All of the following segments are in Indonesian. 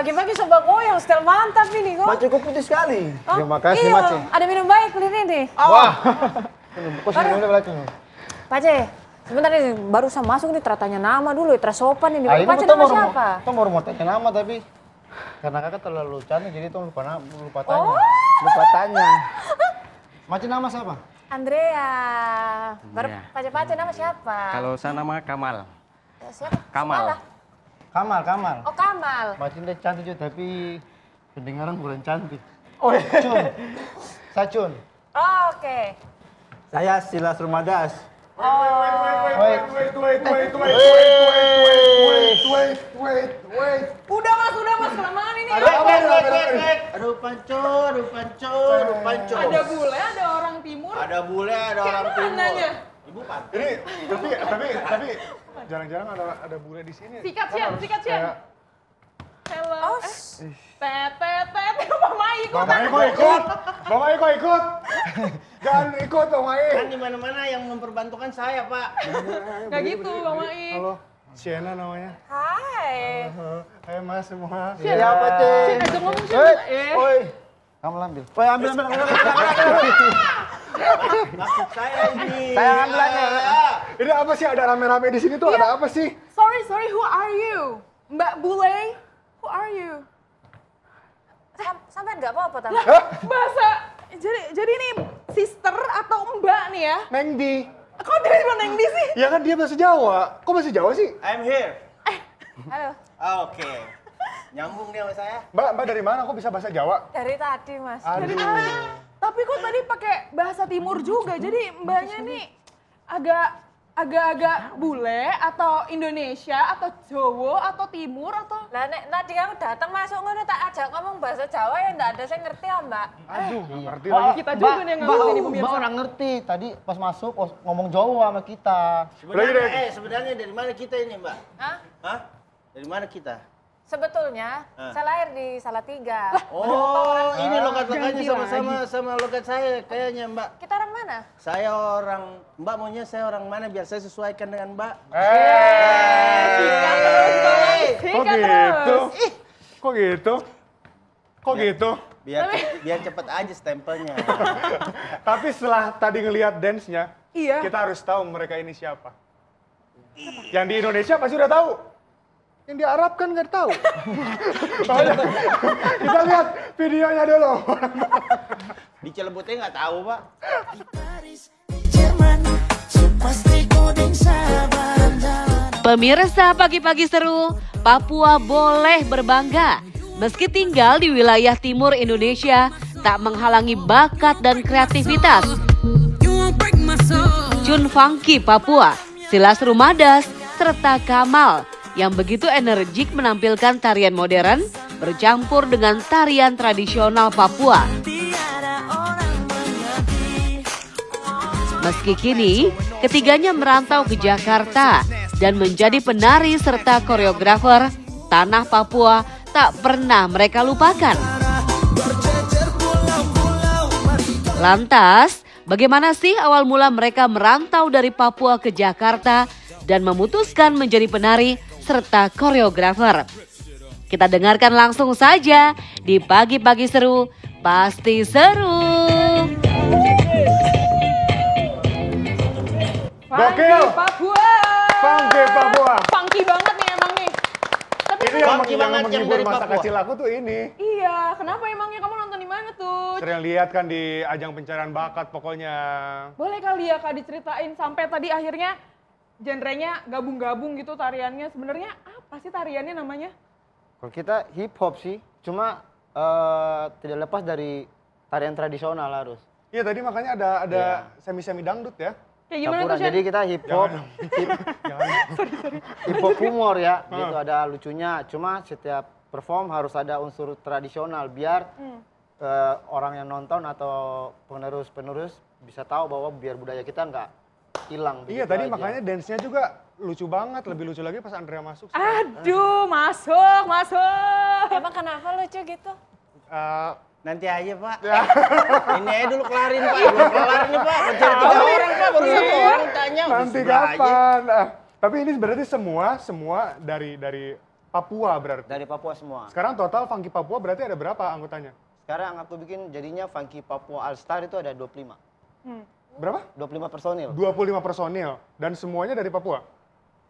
Pagi-pagi sembako yang style mantap ini kok. Mace kok putih sekali. Oh, Terima kasih iya. Mace. Ada minum baik kulit ini. Wah. Kok minumnya belakang? Pace, sebentar nih barusan masuk nih tanya nama dulu, sopan ini. Ini Pace nama siapa? Kita mau tanya nama tapi karena kakak terlalu cantik jadi tuh lupa tanya. Oh. Lupa tanya. Mace nama siapa? Andrea. Baru Pace nama siapa? Kalau saya nama Kamal. Siapa? Kamal. Kamal. Oh, Kamal. Mace dia cantik juga tapi pendengaran kurang cantik. Oh, Cun. Saya Cun. Oh, oke. Saya Silas Rumadas. Wait. Udah mas, kelamaan ini. Aduh panco. Ada bule, ada orang timur. Ada bule, ada orang timur. Mananya? Ibu Pan. Ini tapi jarang-jarang ada bule di sini. Sikat Sian. Hello. Oh, tet. Mama Eko ikut. Jangan ikut dong, Mai. Kan di mana-mana yang memperbantukan saya, Pak. Gak gitu, Bang Mai. Halo, Sienna namanya. Hai. Hai Mas semua. Siapa, Cek? Sian aja ngomong Sian. Oi. Kamu ambil. Oi, ambil. Maksud saya ini. Saya ambil aja. Ini apa sih ada rame-rame di sini tuh? Ada apa sih? Sorry, who are you? Mbak Bule, who are you? Sampai nggak apa-apa tante. Bahasa, jadi ini sister atau mbak nih ya? Nengdi. Kok dari mana yang di sih? Ya kan dia bahasa Jawa. Kok bahasa Jawa sih? I'm here. Halo. Oke. Nyambung dia sama saya. Mbak dari mana? Kok bisa bahasa Jawa? Dari tadi mas. Aduh. Tapi kok tadi pakai bahasa timur juga, jadi mbaknya nih agak-agak bule atau Indonesia atau Jawa atau timur atau... Lah nek tadi kamu datang masuk ngono tak ajak ngomong bahasa Jawa ya ndak ada saya ngerti ya mbak. Aduh, nggak ngerti lagi. Kita juga nih yang ngerti nih Mbak pemirsa. orang ngerti. Tadi pas masuk ngomong Jawa sama kita. Sebenarnya dari mana kita ini, Mbak? Hah? Dari mana kita? Sebetulnya saya lahir di Salatiga. Oh, ini logat-logatnya sama logat saya kayaknya, Mbak. Kita orang mana? Saya orang, Mbak maunya saya orang mana biar saya sesuaikan dengan Mbak. Kok gitu? Kok gitu? Kok gitu? Biar cepet aja stempelnya. Tapi setelah tadi ngelihat dance-nya, Iya. kita harus tahu mereka ini siapa. Yang di Indonesia pasti udah tahu. Yang di Arab kan nggak tahu. Makanya, kita lihat videonya dulu. Di Cilebutnya nggak tahu, Pak. Pemirsa pagi-pagi seru, Papua boleh berbangga. Meski tinggal di wilayah timur Indonesia, tak menghalangi bakat dan kreativitas. Cun Funky Papua, Silas Rumadas, serta Kamal yang begitu energik menampilkan tarian modern bercampur dengan tarian tradisional Papua. Meski kini, ketiganya merantau ke Jakarta dan menjadi penari serta koreografer, tanah Papua tak pernah mereka lupakan. Lantas, bagaimana sih awal mula mereka merantau dari Papua ke Jakarta dan memutuskan menjadi penari serta koreografer? Kita dengarkan langsung saja di Pagi-Pagi Seru, Pasti Seru. Gokil. Papua. Funky Papua. Funky banget nih emang nih. Tapi Ini yang Funky banget yang menghibur dari masa Papua. kecil aku tuh ini. iya, kenapa emangnya kamu nonton di mana tuh? Sering lihat kan di ajang pencarian bakat pokoknya. Boleh kali ya Kak diceritain sampai tadi akhirnya genrenya gabung-gabung gitu tariannya. Sebenarnya apa sih tariannya namanya? Kalau kita hip hop sih, cuma tidak lepas dari tarian tradisional harus. Iya tadi makanya ada semi-semi dangdut ya. Kayak gimana Campuran. tuh, Shen? Jadi kita hip hop, hip hop humor ya, gitu ada lucunya. Cuma setiap perform harus ada unsur tradisional biar orang yang nonton atau penerus bisa tahu bahwa biar budaya kita nggak hilang. Iya begitu tadi aja. makanya dance-nya juga lucu banget, lebih lucu lagi pas Andrea masuk. Aduh, masuk. Emang kenapa lucu gitu? Nanti aja Pak. Ini aja dulu kelarin Pak. Belum kelar nih Pak. Mencari 3 orang Pak. Baru 1 orang tanya. Nanti Sudah aja. kapan? Tapi ini berarti semua dari Papua berarti. Dari Papua semua. Sekarang total Funky Papua berarti ada berapa anggotanya? Sekarang aku bikin jadinya Funky Papua All Star itu ada 25. Berapa? 25 personil. 25 personil dan semuanya dari Papua.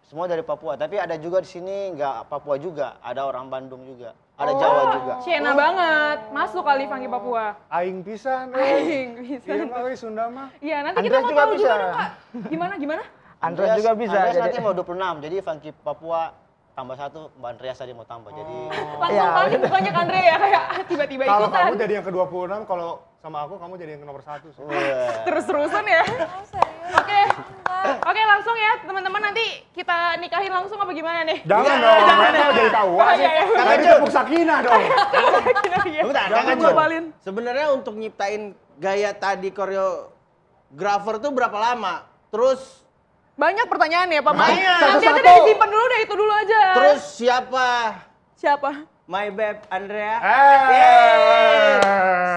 Semua dari Papua, tapi ada juga di sini nggak Papua juga, ada orang Bandung juga, ada Jawa juga. Siena banget. Masuk kali Funky Papua. Aing pisan. Aing bisa. Iya mah we Sunda mah. Iya, nanti Andreas kita mau juga tahu juga bisa. dong, Kak. Gimana? Andreas juga bisa. Andreas nanti mau 26, jadi Funky Papua tambah 1, Mbak Andreas tadi mau tambah. Jadi Langsung panik bukannya Andre ya kayak tiba-tiba Kalau ikutan. kamu jadi yang ke-26, kalau sama aku kamu jadi yang ke nomor 1. Terus-terusan ya. Oh, serius? Oke, langsung ya teman-teman, nanti kita nikahin langsung apa gimana nih? Jangan dong, nanti mau jadi tahu. Iya. Nanti tepuk sakinah dong. Bentar, Jangan Kang Jun. ngobalin. Sebenarnya untuk nyiptain gaya tadi koreografer tuh berapa lama? Terus Banyak pertanyaan ya Pak Mas. Banyak. Nanti Satu-satu. ada disimpan dulu deh, itu dulu aja. terus siapa? Siapa? My Babe Andrea.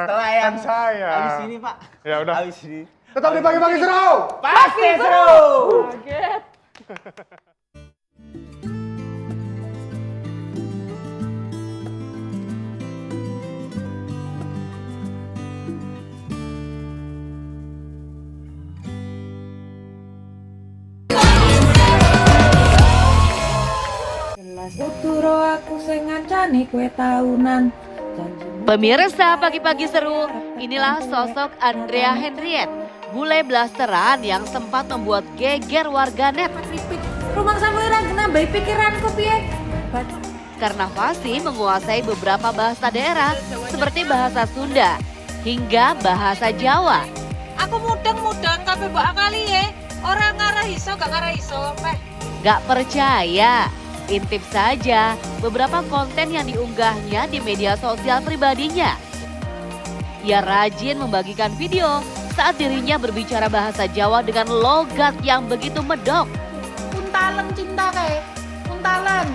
Setelah yang saya. Habis ini Pak. Ya udah. Habis ini. Tetap di pagi-pagi seru. Pasti seru. Kaget. Uturo aku sing ngancani kue tahunan. Pemirsa Pagi-Pagi Seru, inilah sosok Andrea Henriette, bule blasteran yang sempat membuat geger warganet Rumah samu ora nambahi pikiranku piye? karena fasih menguasai beberapa bahasa daerah seperti bahasa Sunda hingga bahasa Jawa. Aku mudeng-mudeng kabeh mbok akali ya. Ora ngarah iso gak ngarah iso meh. Gak percaya? Intip saja beberapa konten yang diunggahnya di media sosial pribadinya. Ia rajin membagikan video saat dirinya berbicara bahasa Jawa dengan logat yang begitu medok. Untalan cinta kae. Untalan.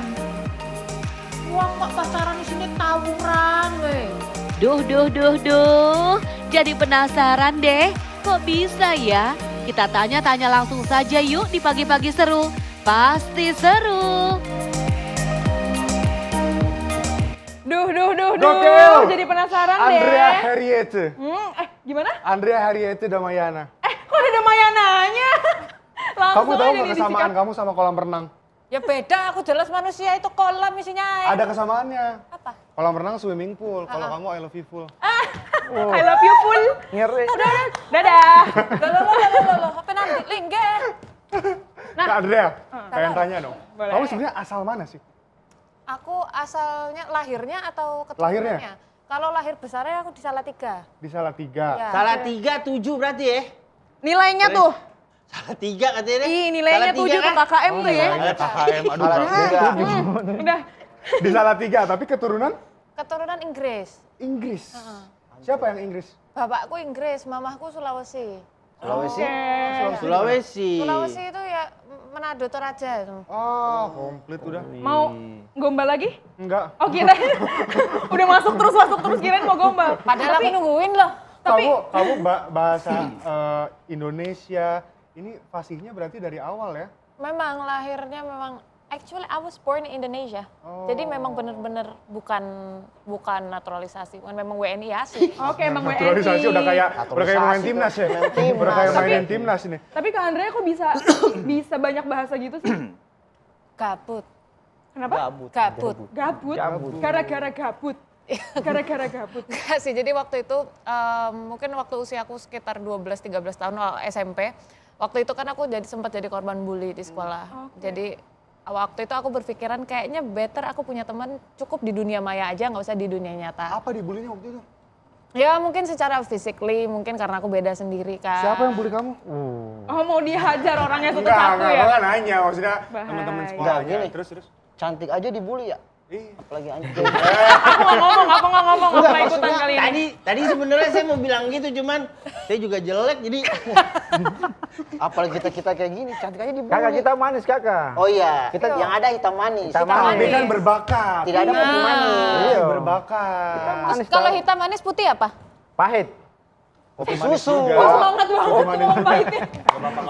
Wong kok pacaran di sini tawuran we. Duh. Jadi penasaran deh, kok bisa ya? Kita tanya-tanya langsung saja yuk di Pagi-Pagi Seru. Pasti seru. Duh. Gokil. Jadi penasaran Andrea deh. Henriette. Gimana? Andrea Henriette Damayana. Kok ada Mayananya? Langsung Kamu tahu aja nggak nih kesamaan disikat. kamu sama kolam renang? Ya beda, aku jelas manusia itu kolam isinya air. Ada kesamaannya. Apa? Kolam renang swimming pool, kalau kamu I love you full. I love you full. ngeri. Dadah. Loh, apa nanti? Lingger. Nah. Kak Andrea, pengen tanya dong. Boleh. Kamu sebenarnya asal mana sih? Aku asalnya lahirnya atau Lahirnya? keturunannya? Kalau lahir besarnya aku di Salatiga. Di Salatiga. Ya. Salah 3, 7 berarti ya? Nilainya tuh. Salah 3 katanya. Ih, nilainya 7 ke KKM tuh ya. Nilainya KKM, aduh. Salah tiga. Udah. Di Salatiga, tapi keturunan Keturunan Inggris. Inggris. Siapa yang Inggris? Bapakku Inggris, mamahku Sulawesi. Sulawesi. Sulawesi. Sulawesi itu ya Manado Toraja itu. Oh, komplit udah. Mau gombal lagi? Enggak. Oh kirain udah masuk terus kirain mau gombal. Padahal aku nungguin loh. Kamu bahasa Indonesia ini fasihnya berarti dari awal ya? Memang lahirnya memang actually I was born in Indonesia. Jadi memang bener-bener bukan naturalisasi, bukan memang WNI asli. Oke, emang WNI. Naturalisasi udah kayak main timnas ya? Udah kayak mainin Tapi- timnas ini. Tapi Kak Andrea kok bisa banyak bahasa gitu sih? Gabut. Kenapa? Gabut. Gabut. Gara-gara gabut. Gara-gara gabut. Enggak sih, jadi waktu itu mungkin waktu usia aku sekitar 12-13 tahun SMP. Waktu itu kan aku sempat jadi korban bully di sekolah. Jadi waktu itu aku berpikiran kayaknya better aku punya teman cukup di dunia maya aja, nggak usah di dunia nyata. Apa dibulinya waktu itu? Ya mungkin secara physically, mungkin karena aku beda sendiri kan. Siapa yang bully kamu? Oh mau dihajar orangnya Enggak, satu-satu ya? enggak nanya, maksudnya Bahaya. teman-teman Enggak, sekolah. gini. Terus. Cantik aja dibully ya? Ih. Apalagi anjing. Aku nggak ngomong, aku nggak ikutan kali ini. Tadi sebenarnya saya mau bilang gitu, cuman saya juga jelek jadi Apalagi kita kayak gini, cantik aja dibully. Kakak kita manis kakak. Oh iya, kita yang ada hitam manis. Hitam Tapi manis. kan berbakat. Tidak ada putih manis. Iya. Berbakat. Terus kalau hitam manis putih apa? Pahit. Kopi susu. Oh, semangat banget tuh Om Baitnya.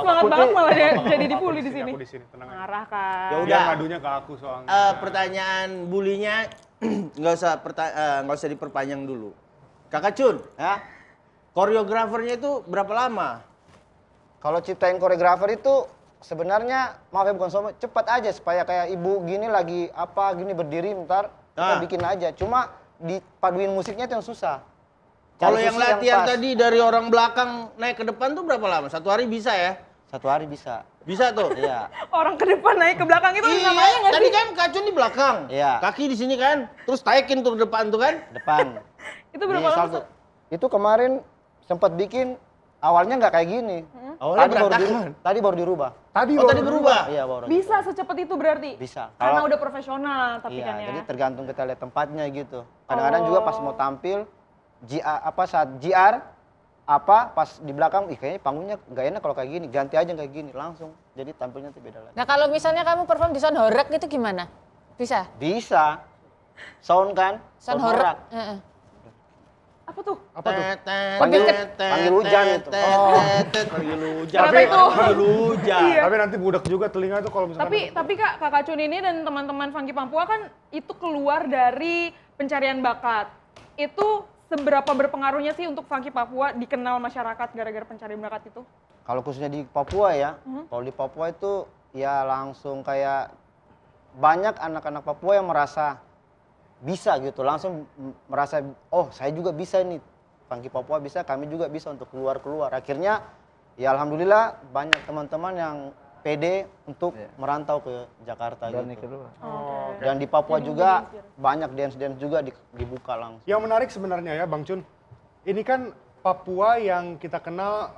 Semangat banget malah dia jadi dibully di sini. Aku di sini, tenang aja. Marah kan. Ya Dia udah. ngadunya ke aku soalnya. Pertanyaan bulinya nggak usah diperpanjang dulu. Kakak Cun, Ya, koreografernya itu berapa lama? kalau ciptain koreografer itu sebenarnya maaf ya bukan sombong, cepat aja supaya kayak ibu gini lagi apa gini berdiri bentar kita bikin aja. Cuma dipaduin musiknya itu yang susah. Kalau Cari yang posisi latihan pas. tadi dari orang belakang naik ke depan tuh berapa lama? 1 hari bisa ya? 1 hari bisa. Bisa tuh? Iya. Orang ke depan naik ke belakang itu namanya nggak tadi sih? kan Kak Cun di belakang. Iya. Kaki di sini kan, terus taikin tuh ke depan tuh kan? Depan. Itu berapa Di lama? salto. Itu kemarin sempat bikin awalnya nggak kayak gini. Awalnya Tadi berantakan. tadi baru dirubah. Tadi Oh tadi berubah? Iya baru. Bisa secepat itu berarti? Bisa. Karena Kalau- udah profesional tapi Iya, kan ya. jadi tergantung kita lihat tempatnya gitu. Kadang-kadang juga pas mau tampil saat JR pas di belakang kayaknya panggungnya nggak enak kalau kayak gini, ganti aja kayak gini langsung. Jadi tampilnya tuh beda lagi. Nah kalau misalnya kamu perform di sound horeg itu gimana? Bisa? Bisa. Sound kan? Sound horak. horeg? Heeh. Apa tuh? Apa tuh? Panggil hujan itu. Panggil hujan. Kenapa itu? Panggil hujan. Iya. Tapi nanti budak juga telinga tuh kalau misalkan. Tapi Kakak Cun ini dan teman-teman Funky Papua kan itu keluar dari pencarian bakat. Itu seberapa berpengaruhnya sih untuk Funky Papua dikenal masyarakat gara-gara pencarian bakat itu? Kalau khususnya di Papua ya, kalau di Papua itu ya langsung kayak banyak anak-anak Papua yang merasa bisa gitu, langsung merasa oh saya juga bisa nih, Funky Papua bisa, kami juga bisa untuk keluar-keluar. Akhirnya ya alhamdulillah banyak teman-teman yang pede untuk merantau ke Jakarta gitu. Dan di Papua juga banyak dance-dance juga dibuka langsung. Yang menarik sebenarnya ya Bang Cun, ini kan Papua yang kita kenal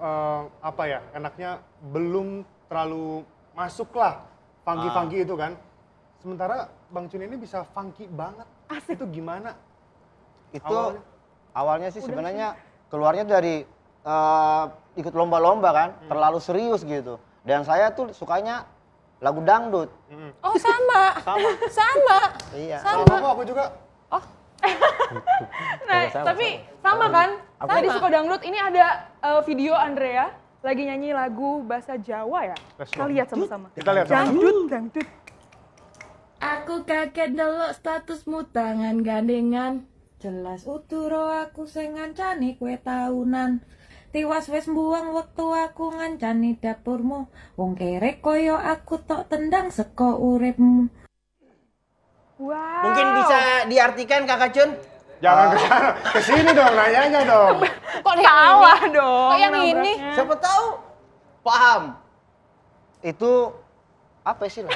enaknya belum terlalu masuk lah funky-funky itu kan. Sementara Bang Cun ini bisa funky banget. Itu gimana? Itu awalnya sih sebenarnya keluarnya dari ikut lomba-lomba kan, terlalu serius gitu. Dan saya tuh sukanya lagu dangdut. Oh sama. Sama. Iya. Sama aku juga. Nah, tapi sama kan? Tadi suka dangdut, ini ada video Andrea lagi nyanyi lagu bahasa Jawa ya? Kita lihat sama-sama. Kita lihat sama-sama. Dangdut. Aku kaget delok statusmu tangan gandengan. Jelas uturo aku sing ngancani kue tahunan. Tiwas wis mbuang wektu aku ngancani dapurmu. Wong kerek koyo aku tok tendang seko uripmu. Wow. Mungkin bisa diartikan Kakak Cun? Jangan ke sana, ke sini dong nanyanya dong. Kok yang Salah ini? dong. Kok yang ini? nabraknya. Siapa tahu paham. Itu apa sih lah?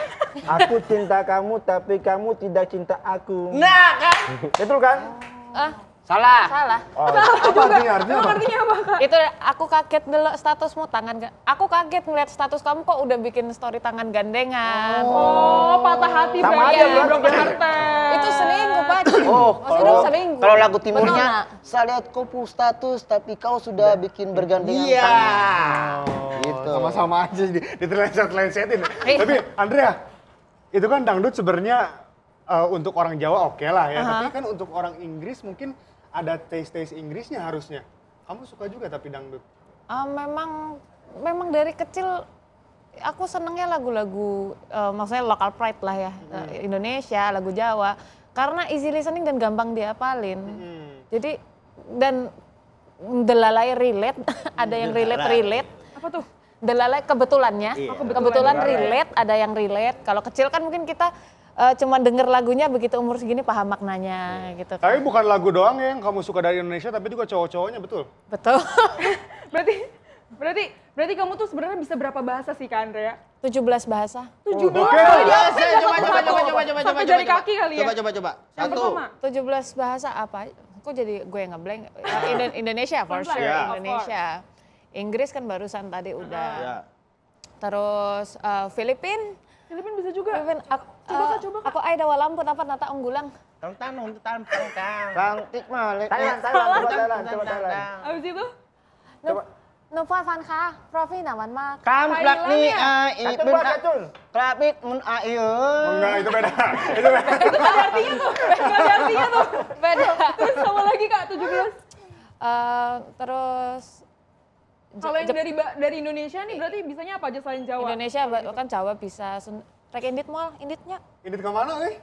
Aku cinta kamu tapi kamu tidak cinta aku. Nah kan? Betul kan? Salah. Salah. Apa artinya? Artinya apa? Artinya apa Kak? Itu aku kaget delok statusmu aku kaget ngeliat status kamu kok udah bikin story tangan gandengan. Oh, patah hati Sama berarti aja ya, berarti broken kan? hearted. Itu selingkuh Pak. Oh, Masih hidup seminggu. kalau lagu Betul, timurnya, Nak? saya lihat kau push status tapi kau sudah bikin bergandengan Iya. tangan. Gitu. Sama-sama aja diteleset-telesetin. Iya. Tapi Andrea, itu kan dangdut sebenarnya untuk orang Jawa oke lah ya. Tapi kan untuk orang Inggris mungkin ada taste-taste Inggrisnya harusnya. Kamu suka juga tapi dangdut? Memang dari kecil aku senengnya lagu-lagu maksudnya local pride lah ya, Indonesia, lagu Jawa, karena easy listening dan gampang diapalin. Jadi dan delalai relate, ada yang relate. Apa tuh? Delalai kebetulannya, kebetulan relate, ada yang relate. Kalau kecil kan mungkin kita cuma denger lagunya, begitu umur segini paham maknanya gitu. Tapi bukan lagu doang ya yang kamu suka dari Indonesia, tapi juga cowok-cowoknya, betul? Betul. Berarti kamu tuh sebenarnya bisa berapa bahasa sih Kak Andrea? 17 bahasa. 17. Oke. Coba. Sampai jari kaki kali ya. Coba. Yang pertama. 17 bahasa apa? Kok jadi gue yang ngeblank? Indonesia for sure, Yeah. Indonesia. Inggris kan barusan tadi udah. Ya. Terus Filipin Bisa juga. Coba, Kak. Aku Aida Walampun apa Nata Unggulang. Tang. Cantik mah. Thailand, coba Thailand. Abis itu? Nova Van Kha, Profi Naman Mak. Kamplak nih, Kacul, Pak, kacul. Krapit mun ayo. Enggak, itu beda. Itu gak ada artinya tuh. Beda. Terus sama lagi Kak, 17. Terus Kalau yang dari Indonesia nih berarti bisanya apa aja selain Jawa? Indonesia kan Jawa bisa. Rek indit mal, inditnya. Indit kemana nih?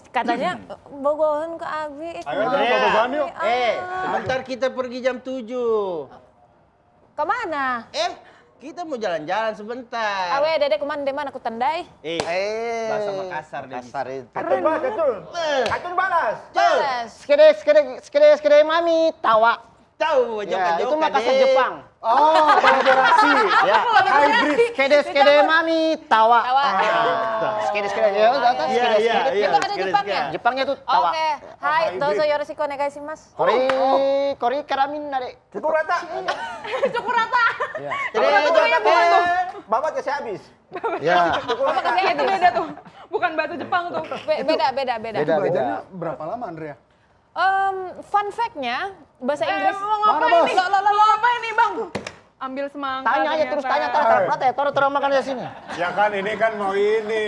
Katanya bogohan ke Abi. Ayo, bogohan yuk. Sebentar kita pergi jam 7. Kemana? Kita mau jalan-jalan sebentar. Awe dede kuman deman aku tendai. Bahasa Makassar deh. Kasar itu. Kacul, Pak, kacul. Kacul balas. Balas. Skede mami tawa. Tahu, Ya, itu Makassar Jepang. Oh, kolaborasi. Ya. Hybrid. Skede mami tawa. Tawa. Skede ya, Iya. Itu ada Jepangnya? Jepangnya tuh tawa. Oke. Hai, dozo yoroshiku onegaishimasu. Kori karamin nare. Cukup rata. Cukur rata. Babat kasih habis. Ya. Itu beda tuh. Bukan bahasa Jepang tuh. Beda. Belajarnya berapa lama, Andrea? Fun fact-nya bahasa Inggris. Lo ngapain nih Bang? Ambil semangka. Tanya aja terus tanya toro makan di sini. Ya kan ini kan mau ini.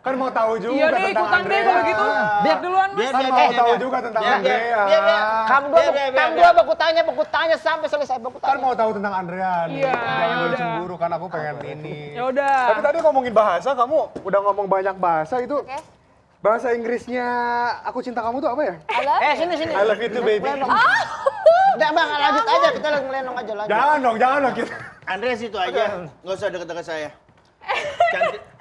Kan mau tahu juga Iya nih, tentang ikutan deh kalau Andrea. gitu. Biar duluan Mas. Kan mau tahu juga tentang Andrea. Kamu dua baku tanya sampai selesai baku Kan tanya. mau tahu tentang Andrea nih. Iya, Jangan yaudah. cemburu kan aku pengen ini. Ya udah. Tapi tadi ngomongin bahasa, kamu udah ngomong banyak bahasa itu. Oke. Bahasa Inggrisnya Aku Cinta Kamu tuh apa ya? Sini. I love you too, baby. Udah Bang, lanjut aja kita melenong aja lanjut. Jangan dong kita. Andrea situ aja, nggak usah deket-deket saya.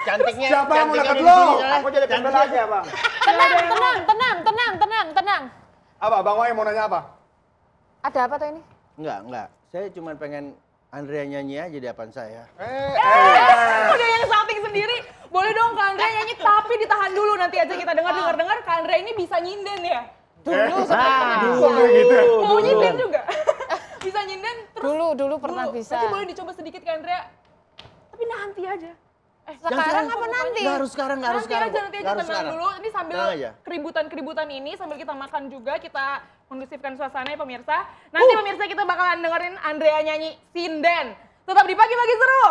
Cantiknya. Siapa yang mau cantiknya deket di lo? sini, soalnya. Aku jadi pembela aja, Bang. Tenang. Apa, Bang Wai mau nanya apa? Ada apa tuh ini? Enggak. Saya cuma pengen Andrea nyanyi aja di depan saya. Udah yang salting sendiri. Boleh dong Kak Andrea nyanyi tapi ditahan dulu nanti aja kita dengar Kak Andrea ini bisa nyinden ya. Dulu gitu. Mau nyinden juga. Bisa nyinden terus. Dulu pernah bisa. Nanti boleh dicoba sedikit Kak Andrea. Tapi nanti aja. Sekarang apa nanti? Nggak harus sekarang. Nanti aja tenang sekarang. dulu. Ini sambil Tenang aja. keributan ini sambil kita makan juga kita kondusifkan suasana ya pemirsa. Nanti pemirsa kita bakalan dengerin Andrea nyanyi Sinden. Tetap di Pagi-Pagi Seru.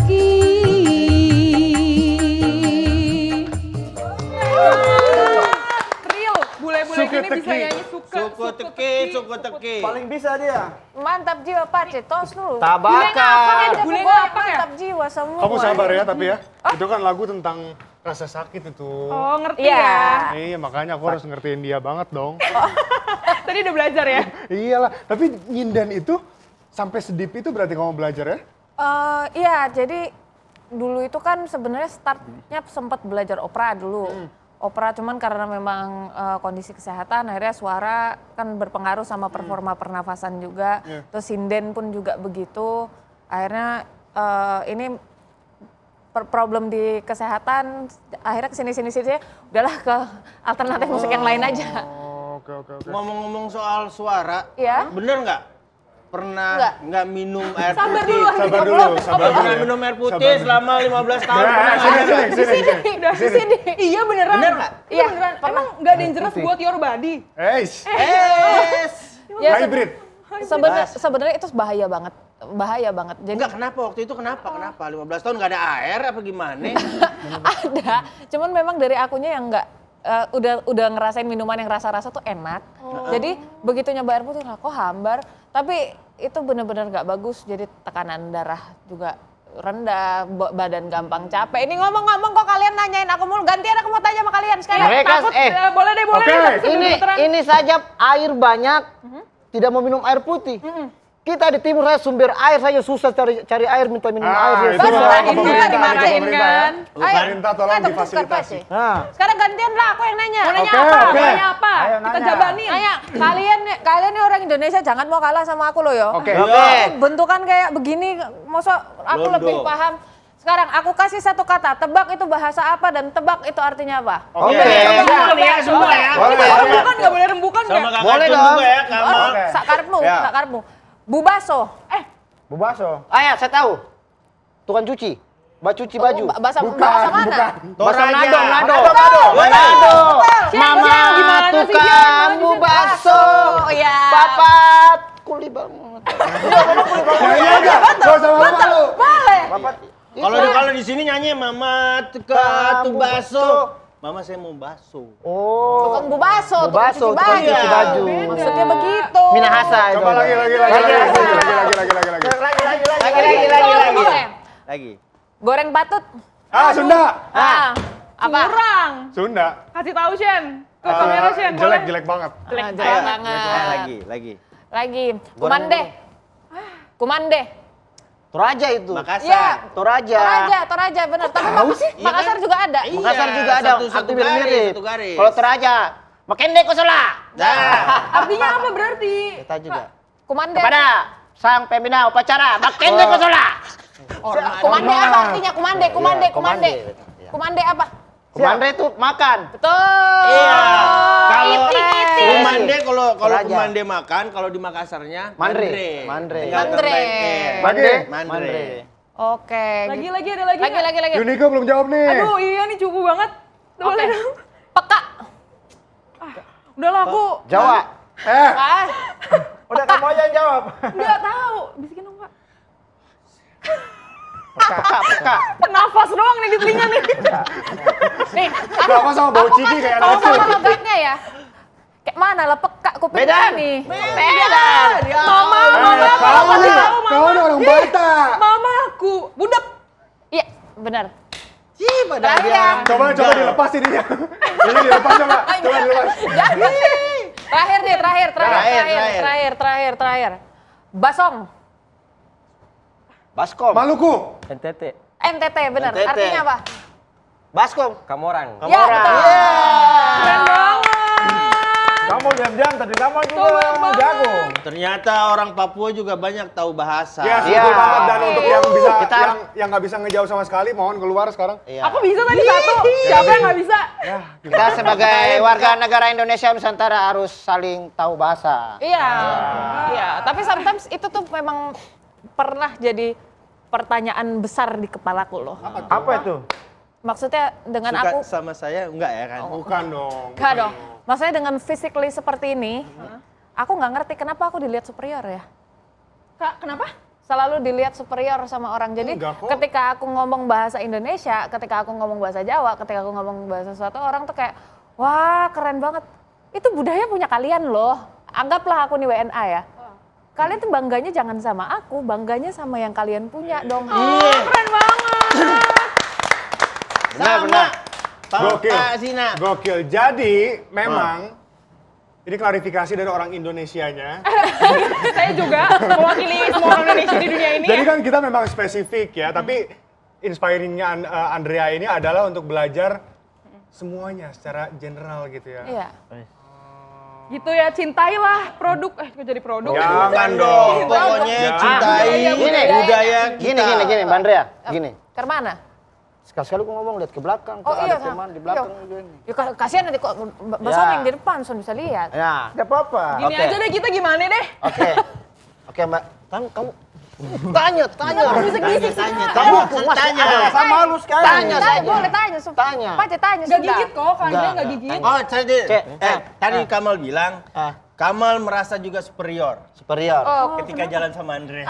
lagi. Real, bule-bule Suku gini bisa teki. nyanyi suka. Suku teki. Paling bisa dia. Mantap jiwa Pace, tos dulu. Tabaka. Bule apa ya? Mantap jiwa semua. Kamu sabar ya tapi ya. Itu kan lagu tentang rasa sakit itu. Oh, ngerti Iya. ya. Iya, makanya aku harus ngertiin dia banget dong. Tadi udah belajar ya? Iyalah, tapi nyinden itu sampai sedip itu berarti kamu belajar ya? Iya, jadi dulu itu kan sebenarnya startnya sempat belajar opera dulu. Opera cuman karena memang kondisi kesehatan akhirnya suara kan berpengaruh sama performa pernafasan juga. Terus sinden pun juga begitu. Akhirnya ini problem di kesehatan akhirnya kesini udahlah ke alternatif musik yang lain aja. Oke. Ngomong-ngomong soal suara, Iya. bener nggak? Pernah nggak minum air Sabar putih? dulu. Sabar dulu. Pernah minum air putih selama 15 tahun? Nah, Pernah sini, nggak? sini, sini. Iya beneran. Bener nggak? Iya beneran. Emang nggak dangerous buat your body? Ya, Hybrid. sebenarnya itu bahaya banget. Jadi Enggak, kenapa waktu itu kenapa? 15 tahun nggak ada air apa gimana? ada, cuman memang dari akunya yang nggak udah ngerasain minuman yang rasa-rasa tuh enak. Jadi begitu nyoba air putih lah kok hambar, tapi itu bener-bener nggak bagus. Jadi tekanan darah juga rendah, badan gampang capek. Ini ngomong-ngomong kok kalian nanyain aku mulu, gantian aku mau tanya sama kalian sekarang. Mereka Takut, boleh deh. Oke. tapi kedokteran. ini saja air banyak, tidak mau minum air putih. Kita di timur saya sumber air saja susah cari air minta minum air. Itu Dimarahin pemerintah, kan, dimarahin pemerintah ya. kan. Pemerintah tolong tukar difasilitasi. Pace. Nah, Sekarang gantian lah aku yang nanya. Mau nanya Oke, apa? oke. Mau nanya apa? Ayo, Kita nanya. jabanin. Nanya, kalian nih orang Indonesia jangan mau kalah sama aku loh yo. Oke. Bentukan kayak begini, masa aku Londo. lebih paham. Sekarang aku kasih satu kata, tebak itu bahasa apa dan tebak itu artinya apa? Oke. Semua nih ya, semua ya. Boleh. Rembukan nggak boleh rembukan Sama nggak? Kak Boleh Acun dong. juga ya, Kamal. Sakarmu, Ya. sakarmu. Bubaso. Bubaso. Ya, saya tahu. Tukang cuci. Cuci baju. Bahasa mana? Toraja. Nado. Mama Gimana sih dia? tukang bubaso. Oh iya. Papat kuli banget. Iya aja. Gak usah malu. Boleh. Papat. Kalau di sini nyanyi Mama tukang baso. Mama saya mau baso. Oh. Tukang bubaso, Bubaso, tukang tukang cuci cuci baju. Maksudnya begitu. Minahasa itu. Coba lagi. Lagi. Goreng patut. Sunda. Apa? Kurang. Sunda. Kasih tahu Shen. Ke kamera Shen. boleh? Jelek banget. Jelek Ayo, banget. lagi. Kumande. Kumande. Toraja itu. Makassar. Iya. Toraja. Benar. Tapi Makassar juga ada. Iya, Makassar juga ada. satu Hampir garis, mirip. satu garis. Kalau Toraja, makende kosola. Nah, Artinya apa berarti? Kita juga. Kumande. Kepada sang pembina upacara, makende kosola. Kumande apa artinya? Kumande. Iya. Kumande apa? Kumande itu makan. Betul. iya. Kalau Iti. kumande kalau Toraja. kumande makan, kalau di Makassarnya Mandre. Tinggal Mandre. terbaik. Mandre. Oke. Lagi ada lagi. nggak? Lagi. Yuniko belum jawab nih. Aduh iya nih cukup banget. Boleh dong. Peka. Udahlah aku Jawa. Ah. Udah kamu aja yang jawab. nggak tahu. Bisikin dong Pak. Peka. Nafas doang nih di telinga nih. Nih, Kenapa sama bau ciki kayak anak kecil? sama logatnya ya. Kayak mana lah peka kuping Medan. ini. Mama Kau nih orang Batak. mamaku. Budak. Iya, benar. Ih, pada Terakhir. dia. Coba dilepas ininya. Ini dilepas coba. Coba dilepas. Terakhir deh, terakhir. Basong. Baskom. Maluku. NTT. NTT, benar. NTT. Artinya apa? Baskom. Kamorang. Ya, betul. Keren banget. Kamu diam-diam tadi kamu juga jago. Ternyata orang Papua juga banyak tahu bahasa. Ya, Iya. betul banget. Dan untuk yang bisa Kita- yang nggak bisa ngejauh sama sekali, mohon keluar sekarang. Iya. Aku bisa tadi satu. Siapa yang nggak bisa? Kita sebagai warga negara Indonesia Nusantara harus saling tahu bahasa. Iya. Iya, tapi sometimes itu tuh memang pernah jadi pertanyaan besar di kepalaku loh. Apa itu? Maksudnya dengan Suka aku sama saya enggak ya kan? Bukan dong. enggak dong. Maksudnya dengan physically seperti ini, aku nggak ngerti kenapa aku dilihat superior ya. Kak, kenapa? selalu dilihat superior sama orang. Jadi Enggak kok. ketika aku ngomong bahasa Indonesia, ketika aku ngomong bahasa Jawa, ketika aku ngomong bahasa suatu orang tuh kayak, wah keren banget. Itu budaya punya kalian loh. Anggaplah aku nih WNA ya. Kalian tuh bangganya jangan sama aku, bangganya sama yang kalian punya dong. Keren banget. Benar. Gokil. Sina. Gokil. Jadi memang ini klarifikasi dari orang Indonesianya. Saya juga mewakili semua orang Indonesia di dunia ini. Jadi Ya. kan kita memang spesifik ya, tapi inspiringnya Andrea ini adalah untuk belajar semuanya secara general gitu ya. Iya. Gitu ya, cintailah produk. Kok jadi produk? Jangan dong. Pokoknya cintai budaya kita. Gini, Mbak Andrea, gini. Ke mana? Sekali-sekali aku ngomong lihat ke belakang, Oh ada iya, teman di belakang juga ini. Ya, kasihan nanti kok Mbak Ya. Soning di depan, Son bisa lihat. Ya, Tidak apa-apa. Gini Oke. aja deh, kita gimana deh? oke Mbak. Kamu tanya. Kamu bisa gisik sih. Kamu tanya. Saya malu sekali. Tanya saja. Boleh tanya, Tanya. Pasti tanya, Gak sudah. gigit kok, Kak Andrea Enggak, gak gigit. Oh, tadi Oke. tadi Kamal bilang, Ah. Kamal merasa juga superior Superior. Oh, ketika jalan sama Andrea.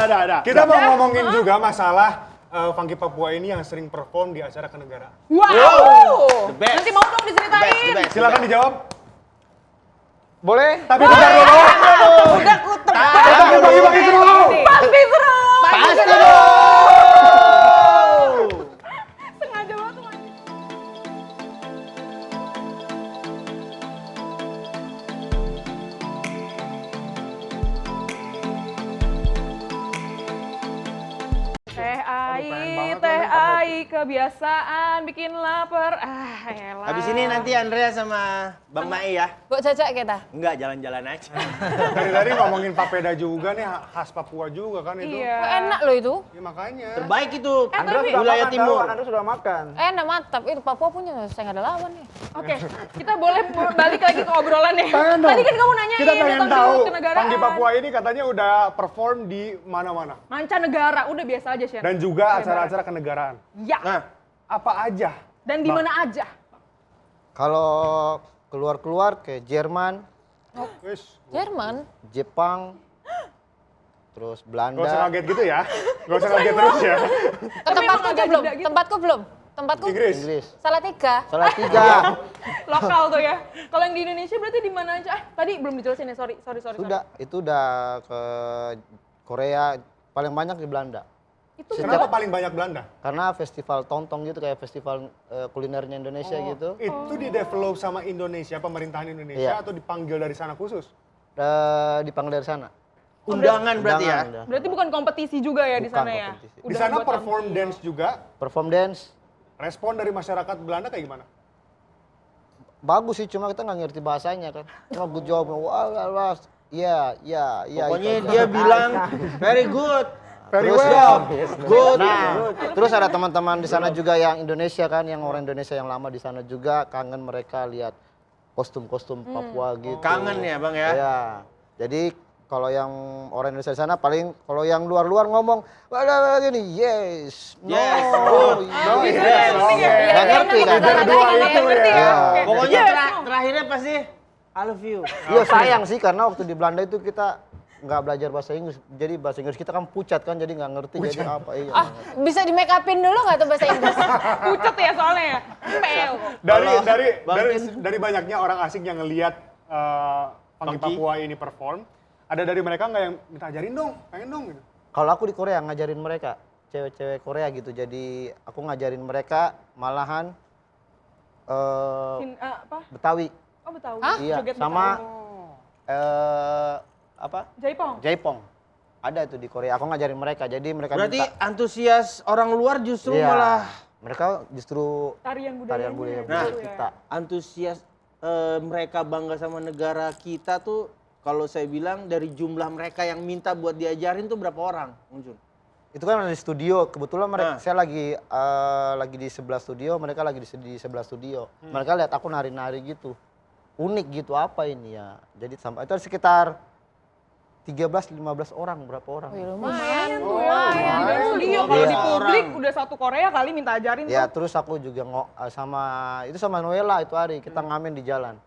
Ya udah. Kita mau ngomongin juga masalah Funky Papua ini yang sering perform di acara kenegaraan. Wow. The best. Nanti mau dong diceritain. Silakan dijawab. Boleh? Tapi bentar dulu. Udah kuter. Tapi bagi-bagi dulu. Pasti seru. Pasti dong. Sengaja banget. Teh ai, kebiasaan bikin lapar. Elah. Habis ini nanti Andrea sama Bang Mai ya. Buat cacak kita. Enggak, jalan-jalan aja. Dari tadi ngomongin papeda juga nih, khas Papua juga kan itu. Iya. Enak loh itu. Ya makanya. Terbaik itu Anda sudah wilayah makan, timur. Anda sudah makan. Enak mantap. Itu Papua punya, saya nggak ada lawan nih. Oke, kita boleh balik lagi ke obrolan deh. Pengen dong. Tadi kan kamu nanya Kita pengen datang tahu ke negaraan. Funky Papua ini katanya udah perform di mana-mana. Mancanegara, udah biasa aja Shen. Dan juga acara-acara kenegaraan. Ya, Nah, Apa aja? dan di mana aja. Kalau keluar ke Jerman, Wis. Jerman. Jepang, terus Gak usah Belanda. kaget gitu ya. Gak usah kaget terus ya. Ke tempatku aja agak belum. jeda gitu. Tempatku belum. Tempatku. Inggris. Inggris. Salah tiga. Salah 3. Lokal tuh ya. Kalau yang di Indonesia berarti di mana aja? Tadi belum dijelasin ya, sorry. Sudah, itu udah ke Korea, paling banyak di Belanda. Itu Kenapa paling banyak Belanda? Karena festival tontong gitu, kayak festival kulinernya Indonesia gitu. Itu di-develop sama Indonesia, pemerintahan Indonesia, Iya. atau dipanggil dari sana khusus? Dipanggil dari sana. undangan berarti ya. Undangan, berarti bukan kompetisi juga ya di Bukan sana ya? kompetisi. Di Udah sana buat perform tampil. dance juga. Perform dance, Respon dari masyarakat Belanda kayak gimana? bagus sih, cuma kita nggak ngerti bahasanya kan. Cuma good job, wah, iya. Pokoknya itu. dia bilang very good. Very Terus well. Good. Nah, terus ada teman-teman di sana juga yang Indonesia kan, yang orang Indonesia yang lama di sana juga, kangen mereka lihat kostum-kostum Papua gitu. Kangen ya Bang ya? Iya. Jadi kalau yang orang Indonesia di sana paling, kalau yang luar-luar ngomong, wah gini, yes, no, Yes, good. no, Bisa yes. penting ya? Nggak ngerti kan? Berdua itu Ngerti ya. Oke. Pokoknya Yes, no. terakhirnya pasti I love you. Iya sayang sih, karena waktu di Belanda itu kita nggak belajar bahasa Inggris, jadi bahasa Inggris kita kan pucat kan, jadi nggak ngerti jadi apa. Iya. Ah, bisa di make upin dulu nggak tuh bahasa Inggris? Pucet ya soalnya ya. Pel. Dari banyaknya orang asing yang ngelihat Funky Funky. Papua ini perform, ada dari mereka nggak yang minta ajarin dong, pengen dong gitu. Kalau aku di Korea ngajarin mereka, cewek-cewek Korea gitu, jadi aku ngajarin mereka malahan Apa? Betawi. Oh Betawi. Iya, Joget sama Betawi. apa? Jaipong. Jaipong. Ada itu di Korea. Aku ngajarin mereka. Jadi mereka Berarti minta. antusias orang luar justru Iya. malah Mereka justru Tarian budaya. Nah, kita. antusias mereka bangga sama negara kita tuh kalau saya bilang dari jumlah mereka yang minta buat diajarin tuh berapa orang, Bang Jun? Itu kan ada di studio. Kebetulan mereka, Nah. saya lagi di sebelah studio, mereka lagi di sebelah studio. Mereka lihat aku nari-nari gitu. Unik gitu, apa ini ya. Jadi sampai itu sekitar 13-15 orang, berapa orang? Lumayan tuh ya. Di dalam studio kalau Iya. di publik udah satu Korea kali minta ajarin Ya tuh. terus aku juga sama Noella itu hari kita ngamen di jalan.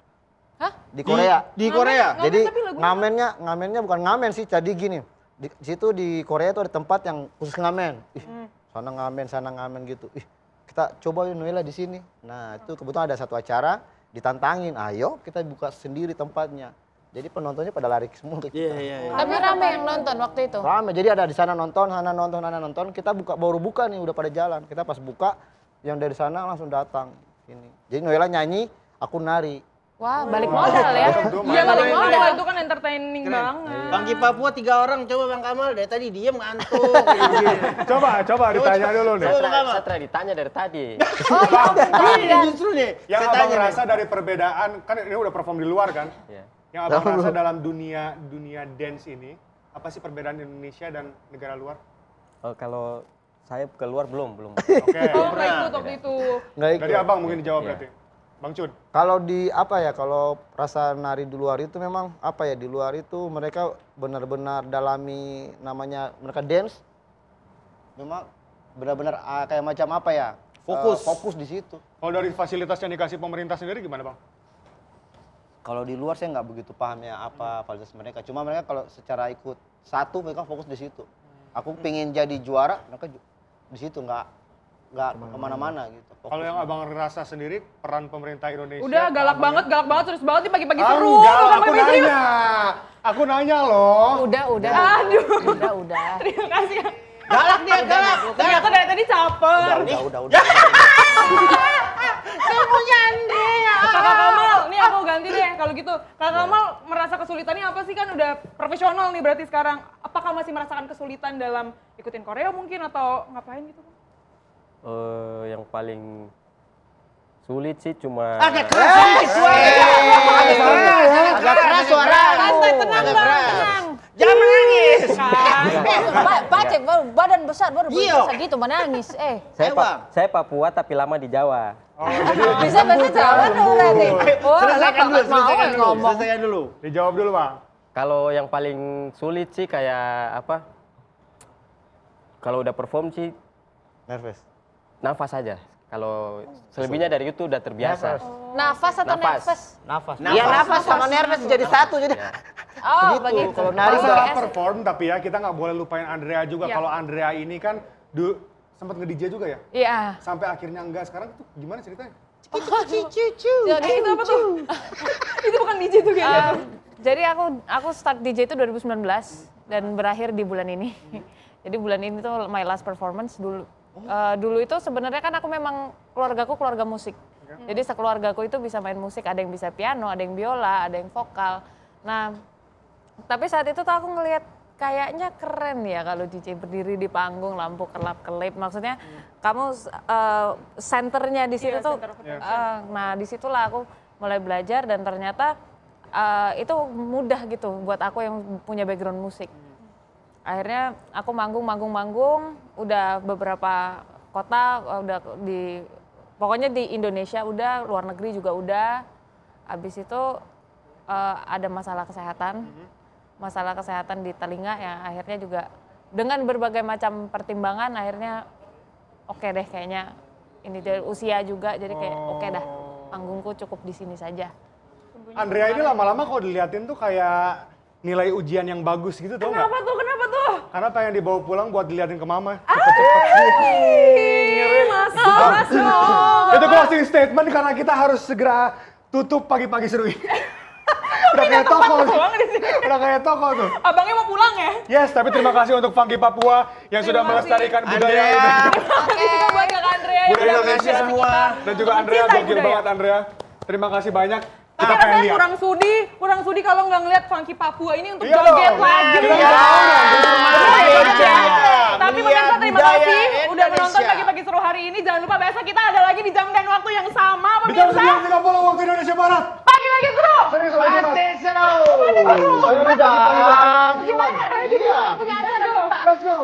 Hah? Di Korea. Di Korea. Jadi ngamennya bukan ngamen sih, jadi gini. Di situ di Korea itu ada tempat yang khusus ngamen. Ih, sana ngamen gitu. Ih, kita coba yuk Noela di sini. Nah, itu kebetulan ada satu acara ditantangin. Ayo kita buka sendiri tempatnya. Jadi penontonnya pada lari semua ke kita. Iya. Tapi rame yang nonton waktu itu. Rame. Jadi ada di sana nonton, sana nonton. Kita baru buka nih udah pada jalan. Kita pas buka yang dari sana langsung datang sini. Jadi Noela nyanyi, aku nari. Wah, balik modal ya. Iya, balik modal itu kan entertaining banget. Funky Papua 3 orang, coba Bang Kamal dari tadi diem ngantuk. Coba ditanya dulu nih. Coba Bang Kamal. Saya ditanya dari tadi. Ini justru nih. Yang saya abang tanya rasa dari perbedaan, kan ini udah perform di luar kan? Iya. Yang abang rasa dalam dunia dance ini, apa sih perbedaan Indonesia dan negara luar? Oh, kalau saya keluar belum. Oke. Oh, nggak ikut waktu itu. Nggak ikut. Dari abang mungkin dijawab Iya. berarti. Bang Cun. Kalau di apa ya, kalau rasa nari di luar itu memang apa ya, di luar itu mereka benar-benar dalami namanya mereka dance. Memang benar-benar kayak macam apa ya? Fokus di situ. Kalau dari fasilitas yang dikasih pemerintah sendiri gimana Bang? Kalau di luar saya nggak begitu paham ya apa fasilitas mereka. Cuma mereka kalau secara ikut satu mereka fokus di situ. Aku pengen jadi juara, mereka di situ nggak kemana-mana gitu. Kalau yang abang rasa sendiri peran pemerintah Indonesia. Udah galak banget terus banget nih pagi-pagi Ah, seru. enggak, Bukan aku pagi-pagi serius. nanya. Aku nanya loh. Udah. Aduh. Udah. Terima kasih. galak dia, galak. Ternyata dari tadi caper. Udah. Semuanya Andrea. Kakak Kamal, nih aku ganti deh kalau gitu. Kakak Kamal merasa kesulitannya apa sih, kan udah profesional nih berarti sekarang. Apakah masih merasakan kesulitan dalam ikutin koreo mungkin atau ngapain gitu? Yang paling sulit sih cuma Agak keras sedikit suara. Agak keras suara. Santai, tenang bang. Jangan menangis. Pak Cek badan besar baru Iya. bisa gitu menangis. saya, Ayo, Bang. saya Papua tapi lama di Jawa. Oh, jadi Bisa bahasa Jawa tuh berarti. Oh, Selesaikan dulu, mau ngomong. selesaikan dulu. dijawab dulu Bang. Kalau yang paling sulit sih kayak apa? Kalau udah perform sih Nervous. nafas aja. Kalau selebihnya dari itu udah terbiasa. Nafas atau Nafas. nervous? Nafas. Iya, nafas sama nervous jadi satu jadi. Oh, Begitu. begitu. Kalau nari Pas nggak. perform tapi ya kita nggak boleh lupain Andrea juga. Iya. Kalau Andrea ini kan sempat nge-DJ juga ya? Iya. Sampai akhirnya enggak. Sekarang tuh gimana ceritanya? Jadi Itu apa tuh? Itu bukan DJ tuh kayaknya tuh. Jadi aku start DJ itu 2019 dan berakhir di bulan ini. Jadi bulan ini tuh my last performance dulu. Dulu itu sebenarnya kan aku memang keluargaku keluarga musik. Jadi sekeluargaku itu bisa main musik, ada yang bisa piano, ada yang biola, ada yang vokal. Nah, tapi saat itu tuh aku ngelihat kayaknya keren ya kalau DJ berdiri di panggung, lampu kelap-kelip. Maksudnya kamu senternya di situ tuh. Nah, disitulah aku mulai belajar dan ternyata itu mudah gitu buat aku yang punya background musik. Akhirnya aku manggung, udah beberapa kota, udah pokoknya di Indonesia udah, luar negeri juga udah. Habis itu ada masalah kesehatan di telinga yang akhirnya juga dengan berbagai macam pertimbangan akhirnya oke deh kayaknya ini dari usia juga jadi kayak oke dah panggungku cukup di sini saja. Andrea ini lama-lama kalau diliatin tuh kayak nilai ujian yang bagus gitu tau nggak? Kenapa tuh? Karena pengen dibawa pulang buat diliatin ke mama. Masuk. Itu closing statement karena kita harus segera tutup pagi-pagi seru ini. Udah kayak toko tuh. Udah kayak toko tuh. Abangnya mau pulang ya? Yes, tapi terima kasih untuk Funky Papua yang sudah melestarikan budaya ini. Makasih juga buat Kak Andrea yang Budaya udah Indonesia semua. Dan juga Andrea, Cintai gokil budaya. banget Andrea. Terima kasih banyak. Kita Tapi pengen rasanya lihat. kurang sudi kalau nggak ngeliat Funky Papua ini untuk Iya joget dong. lagi. Kita Ya. nggak tahu dong, justru Tapi pemirsa terima kasih udah menonton pagi-pagi seru hari ini. Jangan lupa besok kita ada lagi di jam dan waktu yang sama Di jam pemirsa. 9.30 waktu Indonesia Barat. Pagi-pagi seru. Serius lagi, Mas. Ayo dong. Gimana? Punya acara dong. Let's go.